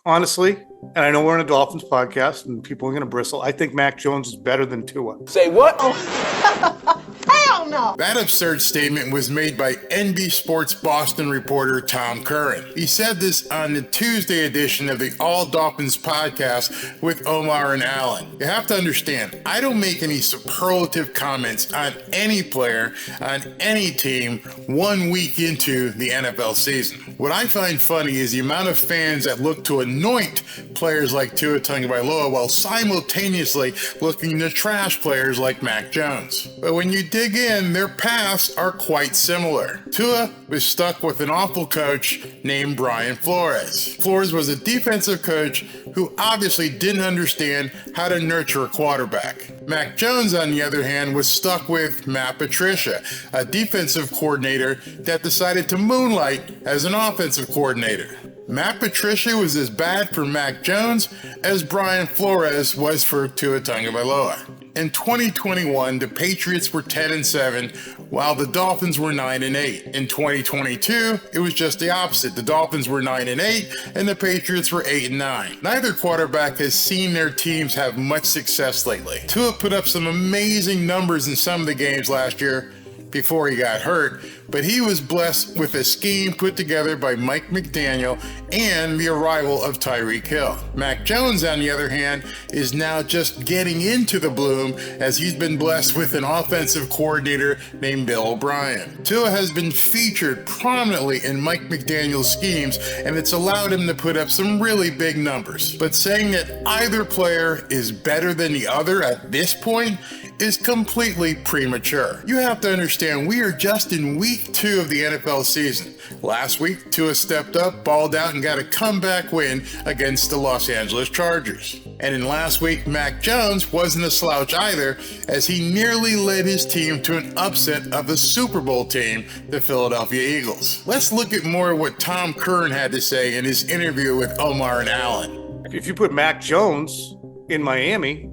honestly, and I know we're on a Dolphins podcast and people are going to bristle, I think Mac Jones is better than Tua. Say what? Hell no! That absurd statement was made by NBC Sports Boston reporter Tom Curran. He said this on the Tuesday edition of the All Dolphins Podcast with Omar and Alan. You have to understand, I don't make any superlative comments on any player, on any team, 1 week into the NFL season. What I find funny is the amount of fans that look to anoint players like Tua Tagovailoa while simultaneously looking to trash players like Mac Jones. But when you dig in, their paths are quite similar. Tua was stuck with an awful coach named Brian Flores. Flores was a defensive coach who obviously didn't understand how to nurture a quarterback. Mac Jones, on the other hand, was stuck with Matt Patricia, a defensive coordinator that decided to moonlight as an offensive coordinator. Matt Patricia was as bad for Mac Jones as Brian Flores was for Tua Tagovailoa. In 2021, the Patriots were 10-7, while the Dolphins were 9-8. In 2022, it was just the opposite. The Dolphins were 9-8, and the Patriots were 8-9. Neither quarterback has seen their teams have much success lately. Tua put up some amazing numbers in some of the games last year before he got hurt, but he was blessed with a scheme put together by Mike McDaniel and the arrival of Tyreek Hill. Mac Jones, on the other hand, is now just getting into the bloom as he's been blessed with an offensive coordinator named Bill O'Brien. Tua has been featured prominently in Mike McDaniel's schemes, and it's allowed him to put up some really big numbers. But saying that either player is better than the other at this point is completely premature. You have to understand, we are just in week 2 of the NFL season. Last week, Tua stepped up, balled out, and got a comeback win against the Los Angeles Chargers. And in last week, Mac Jones wasn't a slouch either, as he nearly led his team to an upset of the Super Bowl team, the Philadelphia Eagles. Let's look at more of what Tom Curran had to say in his interview with Omar and Alan. If you put Mac Jones in Miami,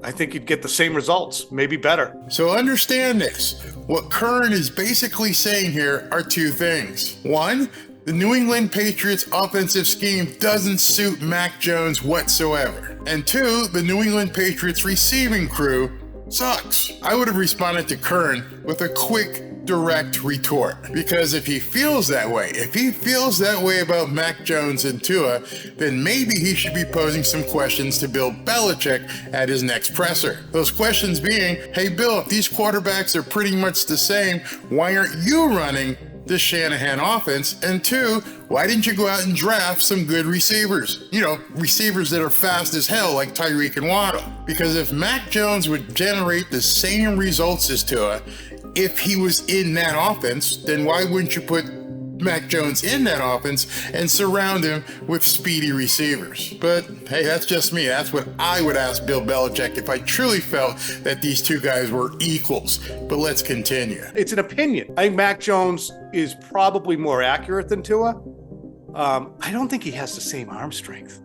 I think you'd get the same results, maybe better. So understand this. What Curran is basically saying here are two things. One, the New England Patriots offensive scheme doesn't suit Mac Jones whatsoever. And two, the New England Patriots receiving crew sucks. I would have responded to Curran with a quick, direct retort. Because if he feels that way about Mac Jones and Tua, then maybe he should be posing some questions to Bill Belichick at his next presser. Those questions being, hey Bill, if these quarterbacks are pretty much the same, why aren't you running the Shanahan offense? And two, why didn't you go out and draft some good receivers? You know, receivers that are fast as hell like Tyreek and Waddle. Because if Mac Jones would generate the same results as Tua, if he was in that offense, then why wouldn't you put Mac Jones in that offense and surround him with speedy receivers? But hey, that's just me. That's what I would ask Bill Belichick if I truly felt that these two guys were equals. But let's continue. It's an opinion. I think Mac Jones is probably more accurate than Tua. I don't think he has the same arm strength.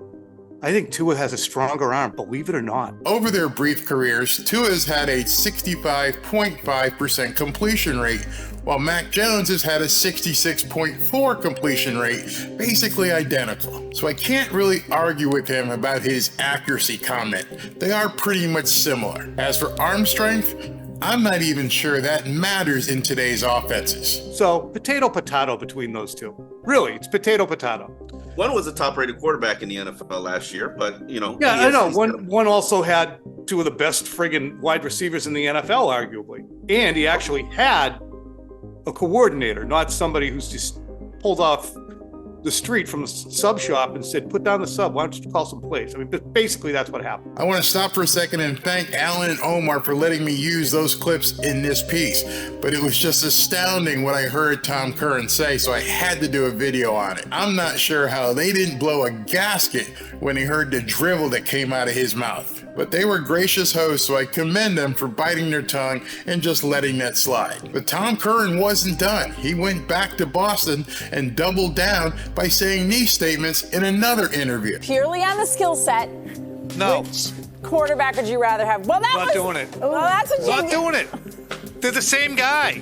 I think Tua has a stronger arm, believe it or not. Over their brief careers, Tua's had a 65.5% completion rate, while Mac Jones has had a 66.4% completion rate, basically identical. So I can't really argue with him about his accuracy comment. They are pretty much similar. As for arm strength, I'm not even sure that matters in today's offenses. So potato between those two. Really, it's potato. One was a top-rated quarterback in the NFL last year, but, you know. Yeah, I know. One also had two of the best friggin' wide receivers in the NFL, arguably. And he actually had a coordinator, not somebody who's just pulled off the street from the sub shop and said, put down the sub, why don't you call some plays? I mean, basically that's what happened. I want to stop for a second and thank Alan and Omar for letting me use those clips in this piece, but it was just astounding what I heard Tom Curran say, so I had to do a video on it. I'm not sure how they didn't blow a gasket when they heard the drivel that came out of his mouth. But they were gracious hosts, so I commend them for biting their tongue and just letting that slide. But Tom Curran wasn't done. He went back to Boston and doubled down by saying these statements in another interview. Purely on the skill set. No. Which quarterback would you rather have? Well, Not doing it. Well, that's what Not doing it. They're the same guy.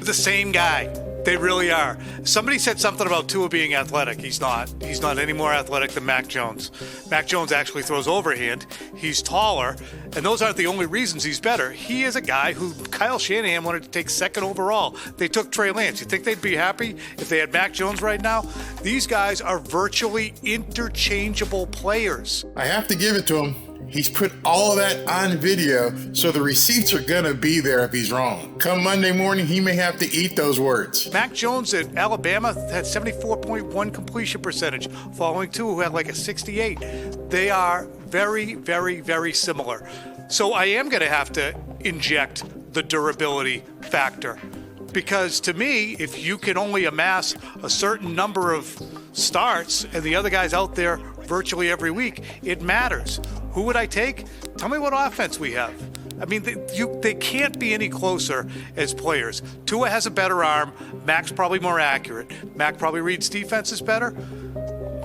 They really are. Somebody said something about Tua being athletic. He's not. He's not any more athletic than Mac Jones. Mac Jones actually throws overhand. He's taller, and those aren't the only reasons he's better. He is a guy who Kyle Shanahan wanted to take second overall. They took Trey Lance. You think they'd be happy if they had Mac Jones right now? These guys are virtually interchangeable players. I have to give it to him. He's put all of that on video, so the receipts are gonna be there if he's wrong. Come Monday morning, he may have to eat those words. Mac Jones at Alabama had 74.1 completion percentage, following Tua, who had like a 68. They are very, very, very similar. So I am going to have to inject the durability factor. Because to me, if you can only amass a certain number of starts and the other guy's out there virtually every week, it matters. Who would I take? Tell me what offense we have. I mean, they can't be any closer as players. Tua has a better arm. Mac's probably more accurate. Mac probably reads defenses better.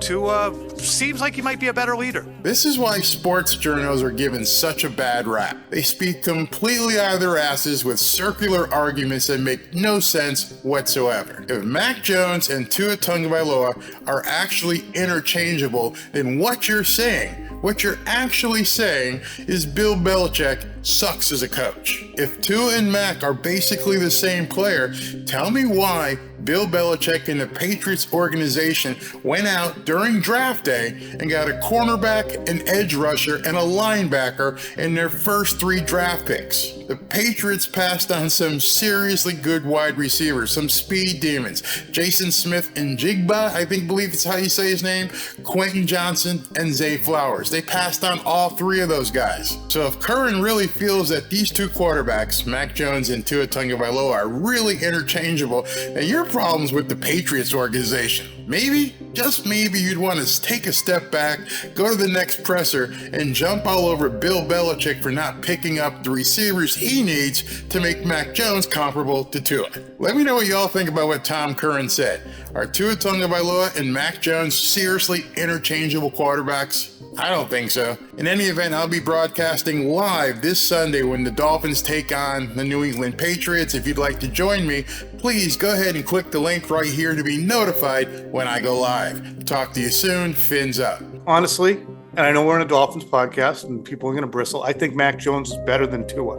Tua seems like he might be a better leader. This is why sports journals are given such a bad rap. They speak completely out of their asses with circular arguments that make no sense whatsoever. If Mac Jones and Tua Tagovailoa are actually interchangeable, then what you're actually saying is Bill Belichick sucks as a coach. If Tua and Mac are basically the same player, tell me why Bill Belichick and the Patriots organization went out during draft day and got a cornerback, an edge rusher, and a linebacker in their first 3 draft picks. The Patriots passed on some seriously good wide receivers, some speed demons. Jason Smith and Jigba, I believe it's how you say his name, Quentin Johnson, and Zay Flowers. They passed on all 3 of those guys. So if Curran really feels that these 2 quarterbacks, Mac Jones and Tua Tagovailoa, are really interchangeable, then your problems with the Patriots organization. Maybe, just maybe, you'd want to take a step back, go to the next presser, and jump all over Bill Belichick for not picking up the receivers he needs to make Mac Jones comparable to Tua. Let me know what y'all think about what Tom Curran said. Are Tua Tagovailoa and Mac Jones seriously interchangeable quarterbacks? I don't think so. In any event, I'll be broadcasting live this Sunday when the Dolphins take on the New England Patriots. If you'd like to join me, please go ahead and click the link right here to be notified when I go live. Talk to you soon. Fins up. Honestly, and I know we're on a Dolphins podcast and people are going to bristle, I think Mac Jones is better than Tua.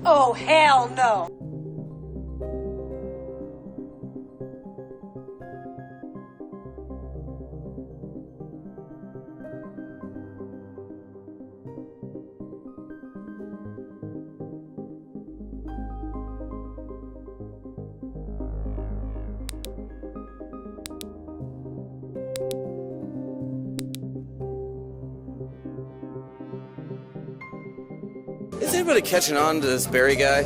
Oh, hell no. Is anybody catching on to this Barry guy?